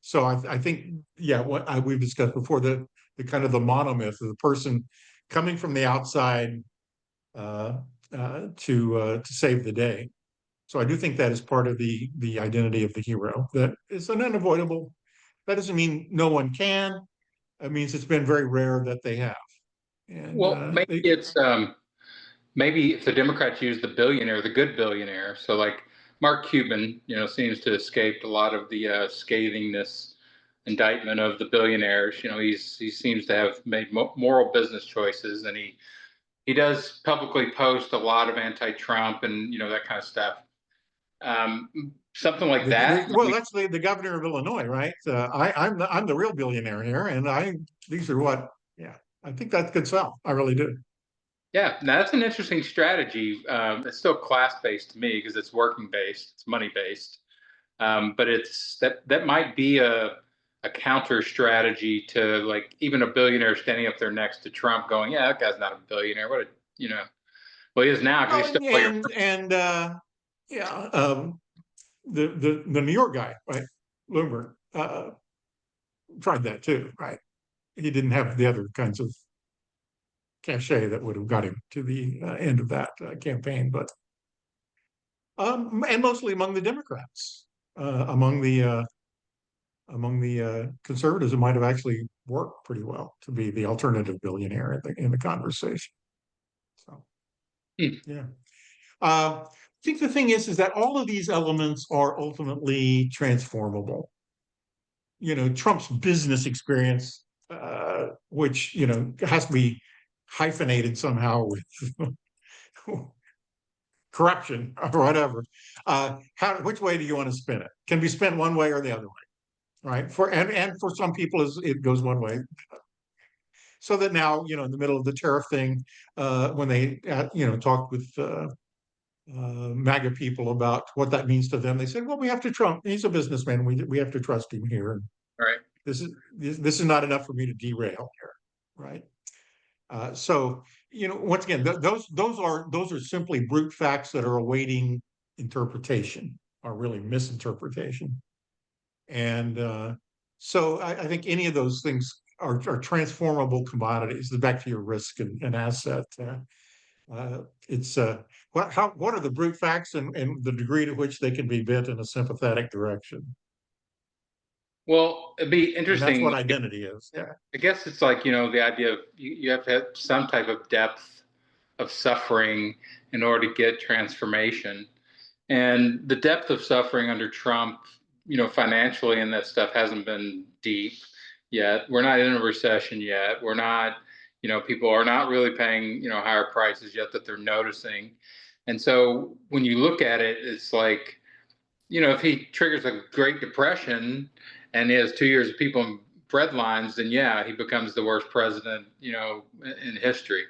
So I think, yeah, what we've discussed before, the kind of the monomyth of the person coming from the outside, to save the day. So I do think that is part of the identity of the hero. That is an unavoidable. That doesn't mean no one can. It means it's been very rare that they have. And Well, maybe it's maybe if the Democrats use the billionaire, the good billionaire. So like Mark Cuban, seems to escape a lot of the scathingness indictment of the billionaires. He seems to have made moral business choices, and he does publicly post a lot of anti-Trump and that kind of stuff. Something like that. well, that's the governor of Illinois, right? I'm the real billionaire here, and these are what. Yeah, I think that could sell. I really do. Yeah, now that's an interesting strategy. It's still class-based to me because it's working-based, it's money-based. But it's that might be a counter strategy to like even a billionaire standing up there next to Trump going, yeah, that guy's not a billionaire. Well, he is now because he's Well, still yeah, the New York guy, right? Bloomberg tried that too, right? He didn't have the other kinds of cachet that would have got him to the end of that campaign, but and mostly among the Democrats, among the conservatives, it might have actually worked pretty well to be the alternative billionaire in the conversation. So, yeah. I think the thing is that all of these elements are ultimately transformable. Trump's business experience, which has to be hyphenated somehow with corruption or whatever. Which way do you want to spin it? Can be spent one way or the other way, right? And for some people, it goes one way. So that now, in the middle of the tariff thing, when they talked with MAGA people about what that means to them, they said, "Well, we have to Trump. He's a businessman. We have to trust him here. right. This is not enough for me to derail here, right?" So once again, those are simply brute facts that are awaiting interpretation, or really misinterpretation. And so I think any of those things are transformable commodities. Back to your risk and asset. It's what are the brute facts and the degree to which they can be bent in a sympathetic direction, Well, it'd be and that's what interesting. identity is. Yeah. I guess it's like, the idea of you have to have some type of depth of suffering in order to get transformation. And the depth of suffering under Trump, financially and that stuff hasn't been deep yet. We're not in a recession yet. We're not, people are not really paying, higher prices yet that they're noticing. And so when you look at it, it's like, if he triggers a Great Depression and he has 2 years of people in bread lines, then yeah, he becomes the worst president, in history.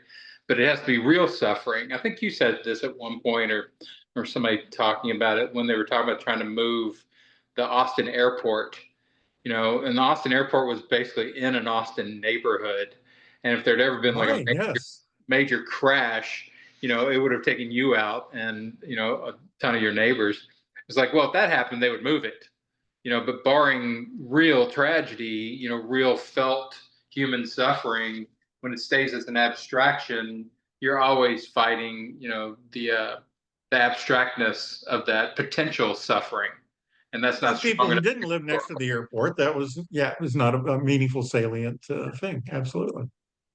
But it has to be real suffering. I think you said this at one point, or somebody talking about it when they were talking about trying to move the Austin airport. And the Austin airport was basically in an Austin neighborhood. And if there'd ever been like a Right. Yes. major crash, it would have taken you out and, a ton of your neighbors. It's like, well, if that happened, they would move it, but barring real tragedy, real felt human suffering, when it stays as an abstraction, you're always fighting, the abstractness of that potential suffering. And that's not For people strong who enough. didn't live next to the airport, that was, it was not a meaningful, salient thing. Absolutely.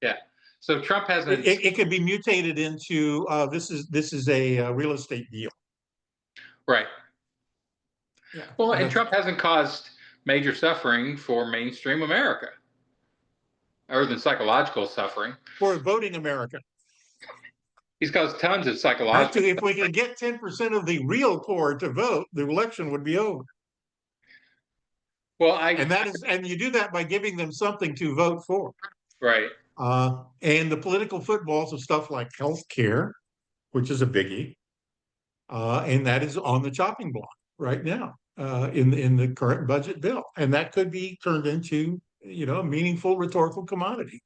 Yeah. So Trump hasn't. It could be mutated into this is a real estate deal. Right. Yeah. Well, and Trump hasn't caused major suffering for mainstream America, other than psychological suffering. For voting America. He's caused tons of psychological. If we could get 10% of the real poor to vote, the election would be over. Well, and you do that by giving them something to vote for. Right. And the political footballs of stuff like health care, which is a biggie, and that is on the chopping block right now in the current budget bill, and that could be turned into a meaningful rhetorical commodity.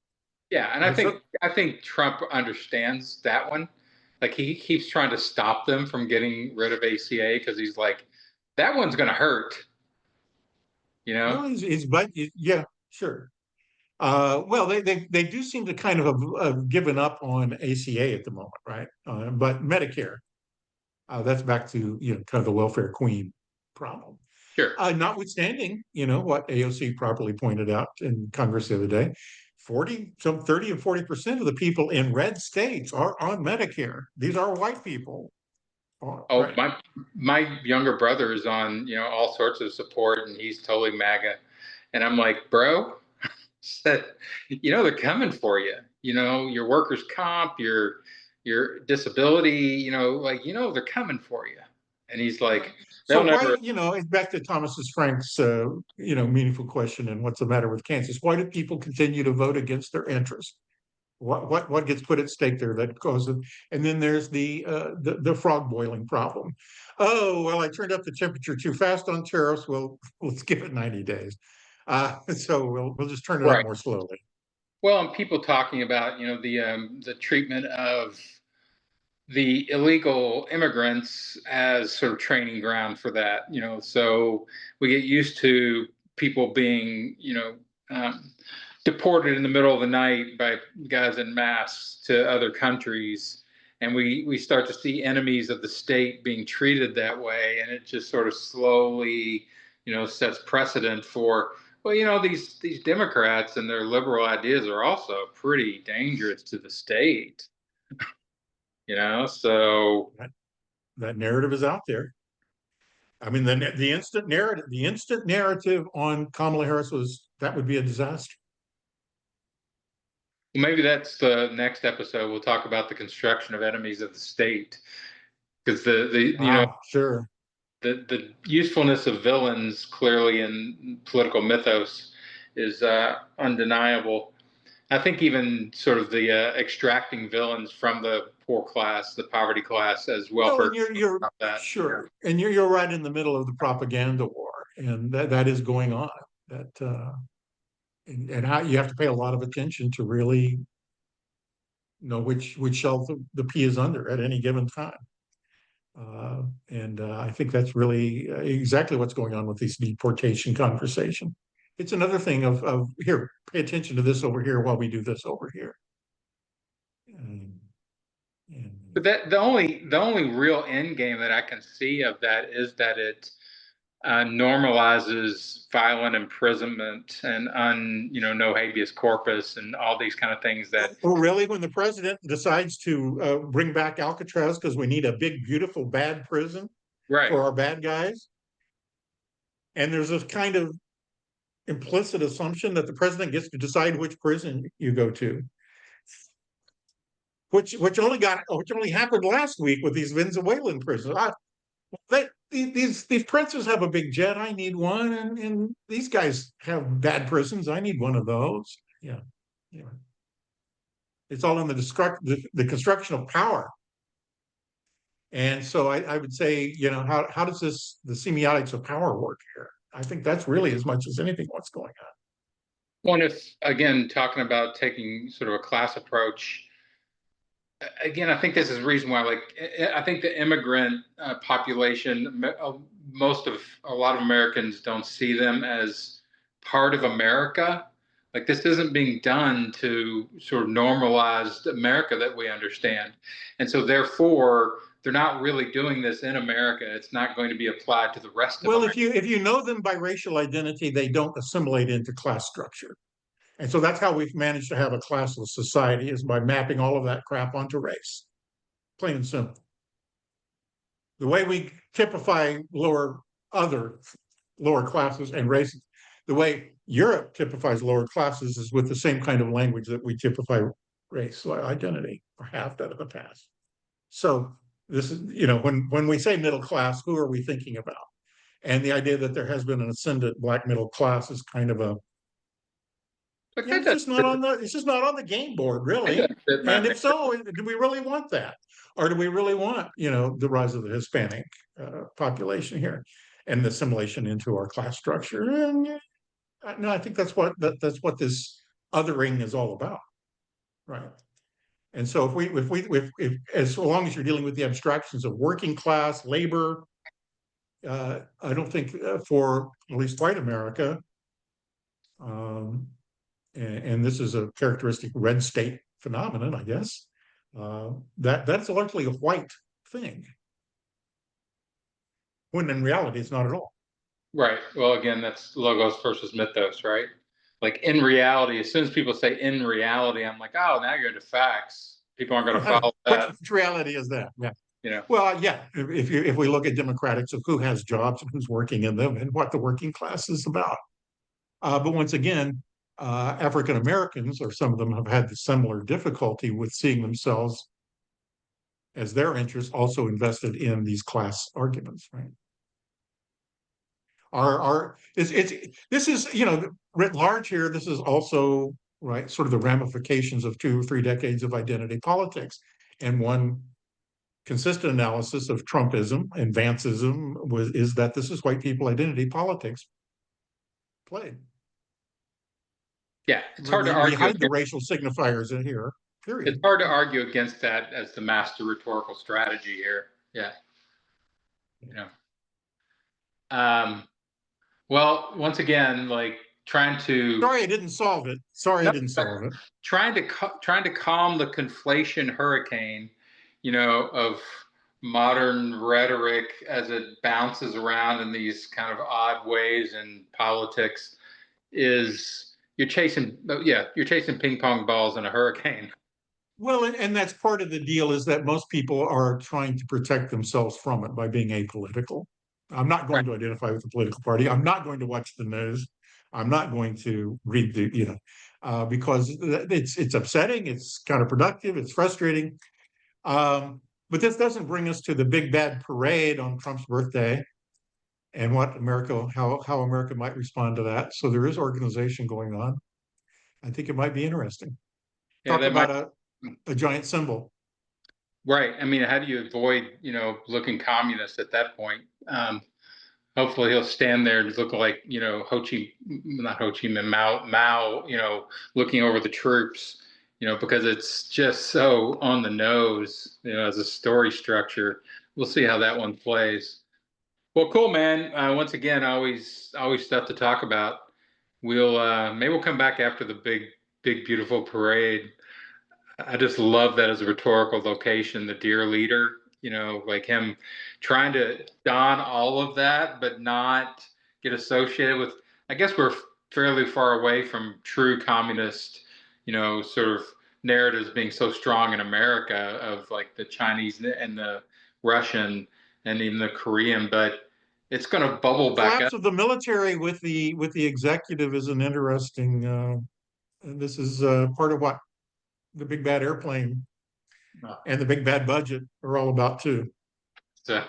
Yeah, and I think Trump understands that one. Like he keeps trying to stop them from getting rid of ACA because he's like, that one's going to hurt. Well, his budget, yeah, sure. Well, they do seem to kind of have given up on ACA at the moment, right? But Medicare, that's back to kind of the welfare queen problem. Sure. Notwithstanding, what AOC properly pointed out in Congress the other day, 30 and 40% of the people in red states are on Medicare. These are white people, Oh, right? my younger brother is on, all sorts of support, and he's totally MAGA. And I'm like, bro, said, they're coming for you. Your workers' comp, your disability, they're coming for you. And he's like, So they'll why, never. it's back to Thomas's Frank's, meaningful question, and what's the matter with Kansas? Why do people continue to vote against their interests? What gets put at stake there that causes? And then there's the frog boiling problem. Oh well, I turned up the temperature too fast on tariffs. We'll skip it 90 days. So we'll just turn it up Right. more slowly. Well, and people talking about, the treatment of the illegal immigrants as sort of training ground for that, so we get used to people being, deported in the middle of the night by guys in masks to other countries. And we start to see enemies of the state being treated that way. And it just sort of slowly, sets precedent for, well, these Democrats and their liberal ideas are also pretty dangerous to the state, so. That narrative is out there. I mean, the instant narrative on Kamala Harris was that would be a disaster. Maybe that's the next episode. We'll talk about the construction of enemies of the state, because Sure. the usefulness of villains clearly in political mythos is undeniable. I think even sort of the extracting villains from the poor class, the poverty class, as Well, welfare. and you're About that. sure, and you're right in the middle of the propaganda war, and that is going on. That and how you have to pay a lot of attention to really know which shelf the pea is under at any given time. And I think that's really exactly what's going on with this deportation conversation. It's another thing of here, pay attention to this over here while we do this over here. And, But that the only real end game that I can see of that is that it normalizes violent imprisonment and no habeas corpus and all these kind of things that. oh, really? When the president decides to bring back Alcatraz because we need a big, beautiful, bad prison Right. for our bad guys, and there's this kind of implicit assumption that the president gets to decide which prison you go to, which only happened last week with these Venezuelan prisons. These princes have a big jet. I need one, and these guys have bad prisons. I need one of those. Yeah, yeah. It's all in the construction of power. And so I would say, how does the semiotics of power work here? I think that's really as much as anything what's going on. One, if again talking about taking sort of a class approach, again, I think this is the reason why, like, I think the immigrant population, a lot of Americans don't see them as part of America. Like, this isn't being done to sort of normalize America that we understand. And so therefore, they're not really doing this in America. It's not going to be applied to the rest of Well, America. if you know them by racial identity, they don't assimilate into class structure. And so that's how we've managed to have a classless society, is by mapping all of that crap onto race. Plain and simple. The way we typify other lower classes and races, the way Europe typifies lower classes is with the same kind of language that we typify race or identity, or have done in the past. So this is, when we say middle class, who are we thinking about? And the idea that there has been an ascendant black middle class is kind of a, Like, it's just not on the game board, really. And if so, do we really want that? Or do we really want, the rise of the Hispanic population here and the assimilation into our class structure? And no, I think that's what this othering is all about, right? And so if as long as you're dealing with the abstractions of working class labor, I don't think for at least white America, and this is a characteristic red state phenomenon, I guess, that's largely a white thing, when in reality it's not at all. Right. Well, again, that's logos versus mythos, right? Like in reality, as soon as people say in reality, I'm like, oh, now you're into facts. People aren't going to follow that. Which reality is that? Yeah. You know. Well, yeah. If we look at democratics of who has jobs and who's working in them and what the working class is about, but once again, African Americans, or some of them, have had the similar difficulty with seeing themselves as their interests also invested in these class arguments, right? It's this is, writ large here. This is also, right, sort of the ramifications of 2 or 3 decades of identity politics, and one consistent analysis of Trumpism and Vanceism is that this is white people identity politics played. Yeah, it's hard to We argue hide the against. racial signifiers in here. It's Period. hard to argue against that as the master rhetorical strategy here. Yeah. You know. Um, well, once again, like trying to Sorry, I didn't solve it. Sorry, I no, didn't solve it. trying to calm the conflation hurricane, of modern rhetoric as it bounces around in these kind of odd ways in politics is you're chasing ping pong balls in a hurricane. Well, and that's part of the deal, is that most people are trying to protect themselves from it by being apolitical. I'm not Right. going to identify with the political party. I'm not going to watch the news. I'm not going to read because it's upsetting, it's counterproductive, it's frustrating. But this doesn't bring us to the big bad parade on Trump's birthday and how America might respond to that. So there is organization going on. I think it might be interesting. Yeah, Talk that might. about a giant symbol. Right. I mean, how do you avoid, looking communist at that point? Hopefully he'll stand there and look like, not Ho Chi Minh, Mao, looking over the troops, because it's just so on the nose, as a story structure. We'll see how that one plays. Well, cool, man. Once again, always stuff to talk about. Maybe we'll come back after the big, beautiful parade. I just love that as a rhetorical location, the dear leader, like him trying to don all of that, but not get associated with. I guess we're fairly far away from true communist, sort of narratives being so strong in America of like the Chinese and the Russian and even the Korean, but it's going to bubble back Collapse up. of the military with the executive is an interesting. This is part of what the big bad airplane and the big bad budget are all about too. So,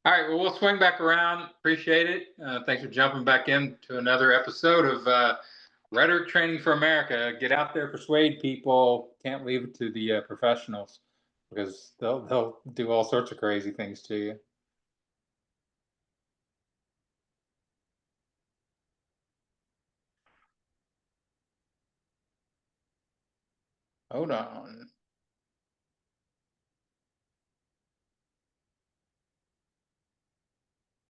all right, well, we'll swing back around. Appreciate it. Thanks for jumping back into another episode of Rhetoric Training for America. Get out there, persuade people. Can't leave it to the professionals because they'll do all sorts of crazy things to you. Hold on.